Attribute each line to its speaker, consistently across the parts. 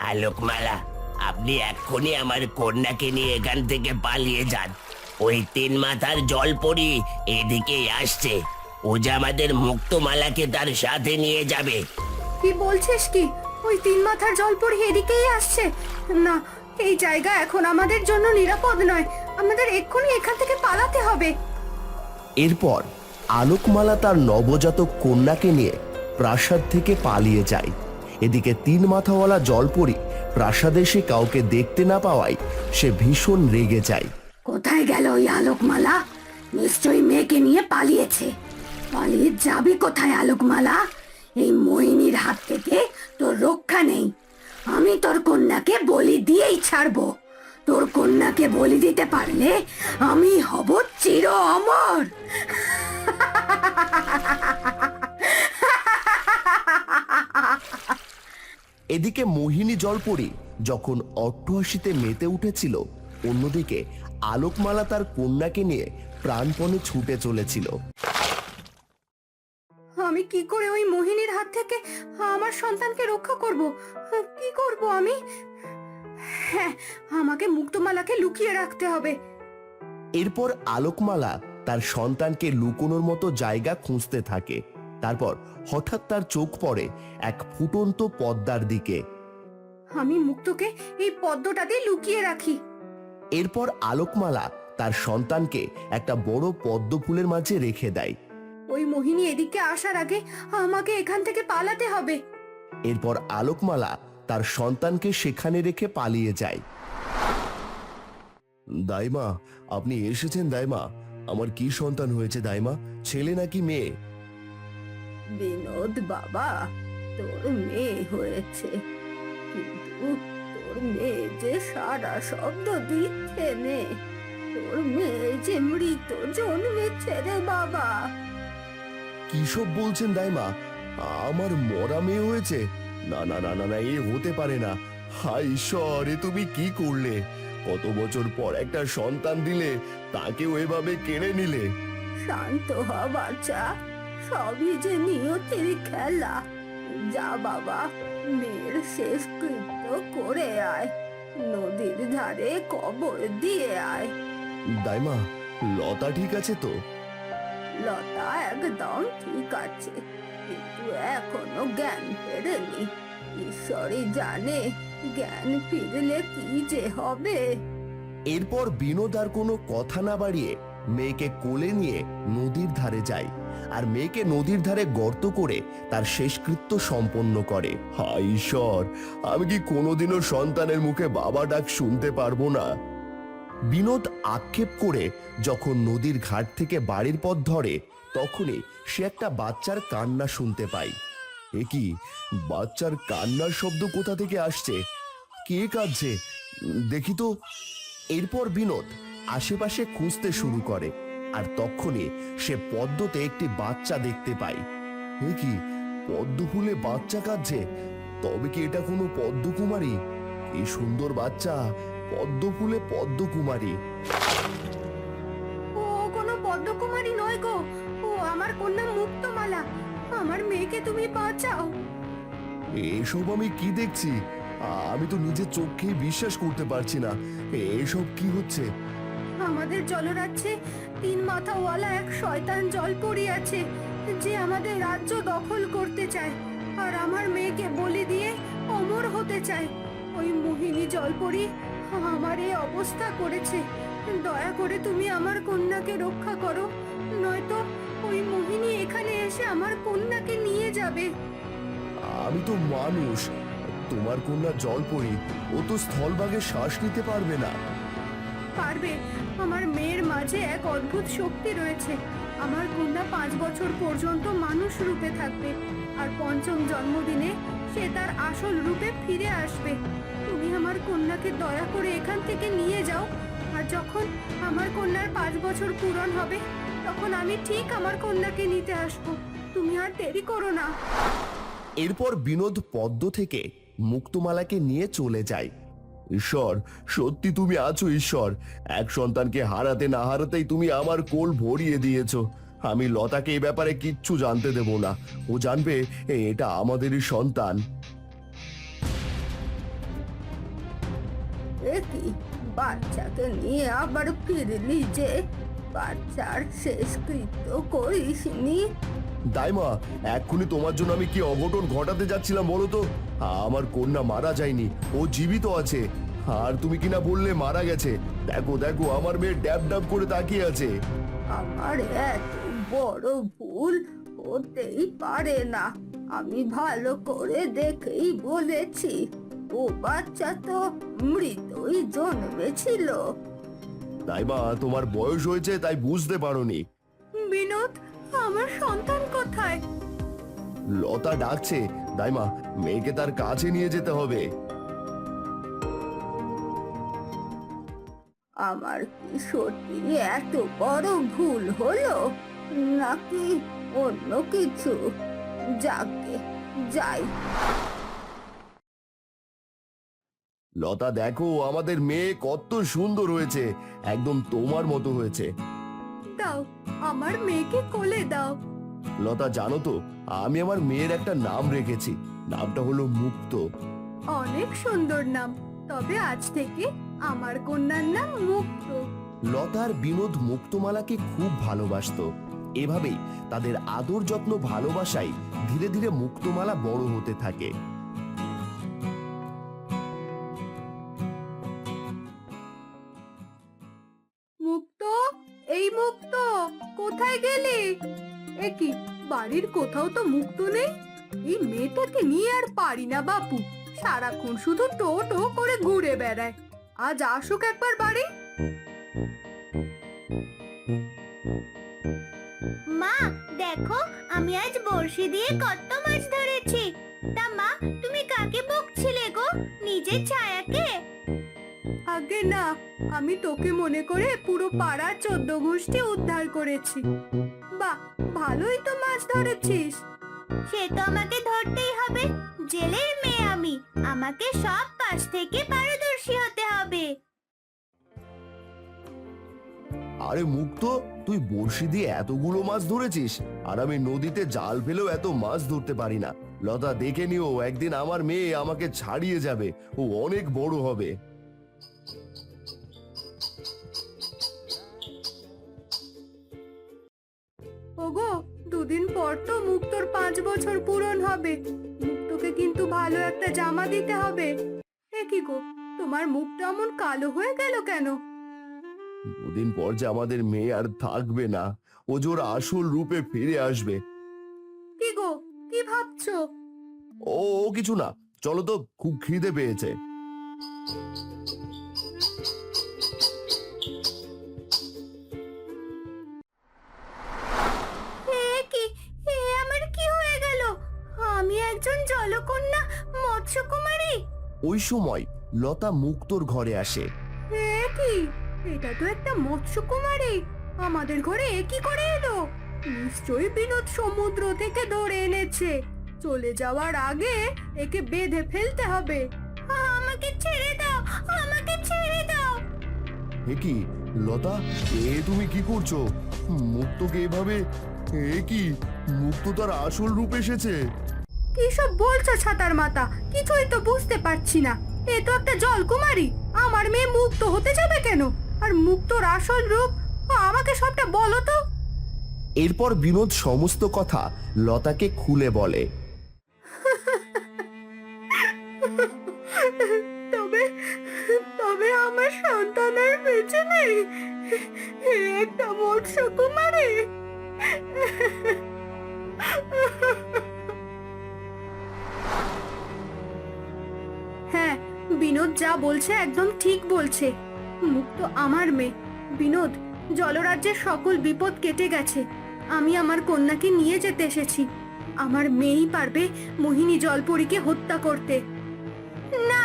Speaker 1: আলোকমালা, আপনি এক্ষুনি আমার কন্যাকে নিয়ে এখান থেকে পালিয়ে যান। ওই তিন মাথার জলপরি এদিকেই আসছে। ও যে আমাদের মুক্তমালাকে তার সাথে নিয়ে যাবে।
Speaker 2: কি বলছিস কি? ওই তিন মাথার জলপরি এদিকেই আসছে? না, এই জায়গা এখন আমাদের জন্য নিরাপদ নয়। আমাদের এক্ষুনি এখান থেকে পালাতে হবে।
Speaker 3: এরপর আলোকমালা তার নবজাতক কন্যাকে নিয়ে প্রাসাদ থেকে পালিয়ে যায়। এদিকে তিন মাথাওয়ালা জলপরি প্রাসাদে সে কাউকে দেখতে না পাওয়ায় সে ভীষণ রেগে যায়।
Speaker 2: কোথায় গেল ওই আলোকমালা? নিশ্চয়ই মেয়েকে নিয়ে পালিয়েছে। পালিয়ে যাবি কোথায় আলোকমালা? এই মোহিনীর হাত থেকে তোর রক্ষা নেই। আমি তোর কন্যাকে বলি দিয়েই ছাড়বো। তোর কন্যাকে বলি দিতে পারলে আমি হব চির অমর।
Speaker 3: এদিকে মোহিনী জলপরি যখন অট্টহাসিতে মেতে উঠেছিল, অন্যদিকে আলোকমালা তার কন্যাকে নিয়ে প্রাণপণে ছুটে চলেছিল।
Speaker 2: আমি কি করে ওই মোহিনীর হাত থেকে আমার সন্তানকে রক্ষা করব? কি করব আমি? হ্যাঁ, আমাকে মুক্তমালাকে লুকিয়ে রাখতে হবে।
Speaker 3: এরপর আলোকমালা তার সন্তানকে লুকোনোর মতো জায়গা খুঁজতে থাকে। তারপর হঠাৎ তার চোখ পড়ে এক ফুটন্ত পদ্মার দিকে।
Speaker 2: আমি মুক্তকে এই পদ্মটাতে লুকিয়ে রাখি।
Speaker 3: এরপর আলোকমালা তার সন্তানকে একটা বড় পদ্ম ফুলের মাঝে রেখে দেয়।
Speaker 2: ওই মোহিনী এদিকে আসার আগে আমাকে এখান থেকে পালাতে হবে।
Speaker 3: এরপর আলোকমালা তার সন্তানকে সেখানে রেখে পালিয়ে যায়। দাইমা, আপনি এসেছেন দাইমা? আমার কি সন্তান হয়েছে দাইমা? ছেলে নাকি মেয়ে?
Speaker 2: বিনোদ বাবা, তোর মেয়ে হয়েছে, কিন্তু তোর মেয়ে যে সারা শব্দ দিচ্ছে নে। তোর মেয়ে যে মৃত জন্মেছে রে বাবা।
Speaker 3: কি সব বলছেন দাইমা? আমার মরা মেয়ে হয়েছে? না না না না না, এ হতে পারে না। হায় ঈশ্বর, এ তুমি কি করলে? কত বছর পর একটা সন্তান দিলে, তাকেও এভাবে কেড়ে নিলে।
Speaker 2: শান্ত হ বাচ্চা, সবই যে নিয়তির খেলা। যা বাবা, মেয়ের শেষ কৃত্য করে আয়। নদীর ধারে কবর দিয়ে আয়।
Speaker 3: দাইমা, লতা ঠিক আছে তো?
Speaker 2: লতা একদম ঠিক আছে, কিন্তু এখনো জ্ঞান ফেরেনি। ঈশ্বরই জানে জ্ঞান ফিরলে কি যে হবে।
Speaker 3: এরপর বিনোদ আর কোনো কথা না বাড়িয়ে মেয়েকে কোলে নিয়ে নদীর ধারে যায়, আর মেয়েকে নদীর ধারে গর্ত করে তার শেষকৃত্য সম্পন্ন করে। হায় ঈশ্বর, আমি কি কোনোদিনও সন্তানের মুখে বাবা ডাক শুনতে পারবো না? বিনোদ আক্ষেপ করে যখন নদীর ঘাট থেকে বাড়ির পথ ধরে, তখনই সে একটা বাচ্চার কান্না শুনতে পায়। এ কি, বাচ্চার কান্নার শব্দ কোথা থেকে আসছে? কে কাঁদছে? দেখি তো। এরপর বিনোদ আশেপাশে খুঁজতে শুরু করে, আর তখনই সে পদ্মতে একটি বাচ্চা দেখতে পায়। এ কি, পদ্ম ফুলে বাচ্চা কাঁদছে? তবে কি এটা কোনো পদ্মকুমারী? এই সুন্দর বাচ্চা, পদ্ম ফুলে পদ্মকুমারী।
Speaker 2: ও কোনো পদ্মকুমারী নয় গো, ও আমার কন্যা মুক্তমালা। আমার মেয়েকে তুমি বাঁচাও।
Speaker 3: এসব আমি কি দেখছি? আমি তো নিজের চোখেই বিশ্বাস করতে পারছি না। এসব কি হচ্ছে?
Speaker 2: আমাদের জলরাজ্যে তিন মাথাওয়ালা এক শয়তান জলপরি আছে, যে আমাদের রাজ্য দখল করতে চায় আর আমার মেয়েকে বলি দিয়ে অমর হতে চায়। ওই মোহিনী জলপরি আমার এই অবস্থা করেছে। দয়া করে তুমি আমার কন্যাকে রক্ষা করো, নয়তো ওই মোহিনী এখানে এসে আমার কন্যাকে নিয়ে যাবে।
Speaker 3: আমি তো মানুষ, তোমার কন্যা জলপরি, ও তো স্থলভাগে শ্বাস নিতে পারবে না।
Speaker 2: পারবে। আমার মেয়ের মাঝে এক অদ্ভুত শক্তি রয়েছে। আমার কন্যা 5 বছর পর্যন্ত মানুষ রূপে থাকবে, আর পঞ্চম জন্মদিনে সে তার আসল রূপে ফিরে আসবে। তুমি আমার কন্যাকে দয়া করে এখান থেকে নিয়ে যাও, আর যখন আমার কন্যার 5 বছর পূরণ হবে, তখন আমি ঠিক আমার কন্যাকে নিতে আসবো। তুমি আর দেরি করো না।
Speaker 3: এরপর বিনোদ পদ্ম থেকে মুক্তমালাকে নিয়ে চলে যায়। ঈশ্বর, সত্যি তুমি আছো ঈশ্বর। এক সন্তানকে হারাতে না হারাতেই তুমি আমার কোল ভরিয়ে দিয়েছো। আমি লতাকে এই ব্যাপারে কিচ্ছু জানতে দেব না। ও জানবে এটা আমাদেরই সন্তান।
Speaker 2: কি বাচ্চাকে নিয়ে আবার ফিরলি যে? বাচ্চার শেষকৃত্য করিসনি?
Speaker 3: দাইমা, এক্ষুনি তোমার জন্য আমি কি অঘটন ঘটাতে যাচ্ছিলাম বলো তো। আমার কন্যা মারা যায়নি, ও জীবিত আছে। আর তুমি কিনা বললে মারা গেছে। দেখো দেখো, আমার মেয়ে ড্যাব ড্যাব করে তাকিয়ে আছে।
Speaker 2: আমার এত বড় ভুল হতেই পারে না। আমি ভালো করে দেখেই বলেছি, ও বাচ্চা তো মৃতই জন্মেছিল।
Speaker 3: দাইমা, তোমার বয়স হয়েছে তাই বুঝতে পারোনি।
Speaker 2: বিনোদ, আমার সন্তান কোথায়?
Speaker 3: লতা ডাকছে। দাইমা, মেয়েকে তার কাছে নিয়ে যেতে হবে।
Speaker 2: আমার কি সত্যি এত বড় ভুল হলো, নাকি অন্য কিছু? যাকে যাই।
Speaker 3: লতা, দেখো আমাদের মেয়ে কত সুন্দর হয়েছে, একদম তোমার মতো হয়েছে।
Speaker 2: দাও, আমার মেয়েকে কোলে দাও।
Speaker 3: লতা, জানো তো আমি আমার মেয়ের একটা নাম রেখেছি। নামটা হলো মুক্ত।
Speaker 2: অনেক সুন্দর নাম। তবে আজ থেকে আমার কন্যার নাম মুক্ত।
Speaker 3: লতার বিনোদ মুক্তমালাকে খুব ভালোবাসতো। এভাবেই তাদের আদর যত্ন ভালোবাসায় ধীরে ধীরে মুক্তমালা বড় হতে থাকে।
Speaker 2: মুক্ত, এই মুক্ত, কোথায় গেলি? কি বাড়ির কোথাও তো মুক্ত নেই। এই মেয়েটাকে নিয়ে আর পারি না বাপু, সারাক্ষণ শুধু টো টো করে ঘুরে বেড়ায়। আজ আসুক একবার বাড়ি।
Speaker 4: মা, দেখো আমি আজ বড়শি দিয়ে কত মাছ ধরেছি। তা মা, তুমি কাকে বকছিলে গো? নিজের ছায়াকে?
Speaker 2: আগে না, আমি তোকে মনে করে পুরো পাড়ার 14 গোষ্ঠী উদ্ধার করেছি। বাহ, ভালোই তো মাছ ধরেছিস।
Speaker 4: সে তো আমাকে ধরতেই হবে। জেলের মেয়ে আমি, আমাকে সব কাজ থেকে পারদর্শী হতে হবে।
Speaker 3: আরে মুক্ত, তুই বড়শি দিয়ে এতগুলো মাছ ধরেছিস, আর আমি নদীতে জাল ফেলেও এত মাছ ধরতে পারি না। লতা, দেখে নিও, একদিন আমার মেয়ে আমাকে ছাড়িয়ে যাবে, ও অনেক বড় হবে।
Speaker 2: ওগো, দুদিন পর তো মুক্তর 5 বছর পূরণ হবে। মুক্তকে কিন্তু ভালো একটা জামা দিতে হবে। কি গো, তোমার মুখটা এমন কালো হয়ে গেল কেন?
Speaker 3: দুদিন পর যে আমাদের মেয়ে আর থাকবে না, ও যে ওর আসল রূপে ফিরে আসবে।
Speaker 2: কি গো, কি ভাবছো?
Speaker 3: ও ও কিছু না, চলো তো, খুব খিদে পেয়েছে।
Speaker 4: কি আমার কি হয়ে গেল? আমি একজন জলকন্যা, মৎস্যকুমারী।
Speaker 3: ওই সময় লতা মুক্তর ঘরে আসে।
Speaker 2: কি, এটা তো একটা মৎস্যকুমারী। আমাদের ঘরে কি করে এলো? নিশ্চয়ই বিনোদ সমুদ্র থেকে ধরে এনেছে। চলে যাওয়ার আগে একে বেঁধে ফেলতে হবে।
Speaker 4: আমাকে ছেড়ে দাও, আমাকে ছেড়ে দাও।
Speaker 3: এ কি লতা, এ তুমি কি করছো? মুক্তকে এভাবে? এ কি, মুক্ত তার আসল রূপ এসেছে?
Speaker 2: কি সব বলছো ছাতার মাথা? কিছুই তো বুঝতে পারছি না। এ তো একটা জলকুমারী। আমার মেয়ে মুক্ত হতে যাবে কেন? আর মুক্তর আসল রূপ আমাকে সবটা বলো তো।
Speaker 3: এরপর বিনোদ সমস্ত কথা লতাকে খুলে বলে।
Speaker 2: তবে তবে আমার সন্তান আর বেঁচে নেই। এ একটা মৎস্যকুমারী। হ্যাঁ, বিনোদ যা বলছে একদম ঠিক বলছে। মুক্ত আমার মেয়ে। বিনোদ, জলরাজ্যের সকল বিপদ কেটে গেছে। আমি আমার কন্যাকে নিয়ে যেতে এসেছি। আমার মেয়েই পারবে মোহিনী জলপরীকে হত্যা করতে।
Speaker 4: না,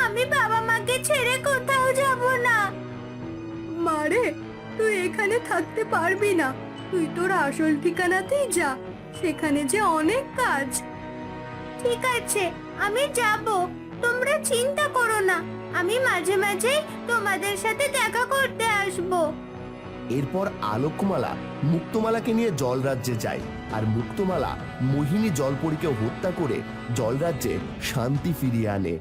Speaker 4: আমি বাবা মাকে ছেড়ে কোথাও যাব না।
Speaker 2: মারে, তুই এখানে থাকতে পারবি না। তুই তোর আসল ঠিকানাতেই যা, সেখানে যে অনেক কাজ।
Speaker 4: ঠিক আছে, আমি যাব। তোমরা চিন্তা করো না, আমি মাঝে মাঝে তোমাদের সাথে দেখা করতে আসব।
Speaker 3: এরপর আলোকমালা মুক্তমালাকে নিয়ে জলরাজ্যে যায়, আর মুক্তমালা মোহিনী জলপরীকে হত্যা করে জলরাজ্যে শান্তি ফিরিয়ে আনে।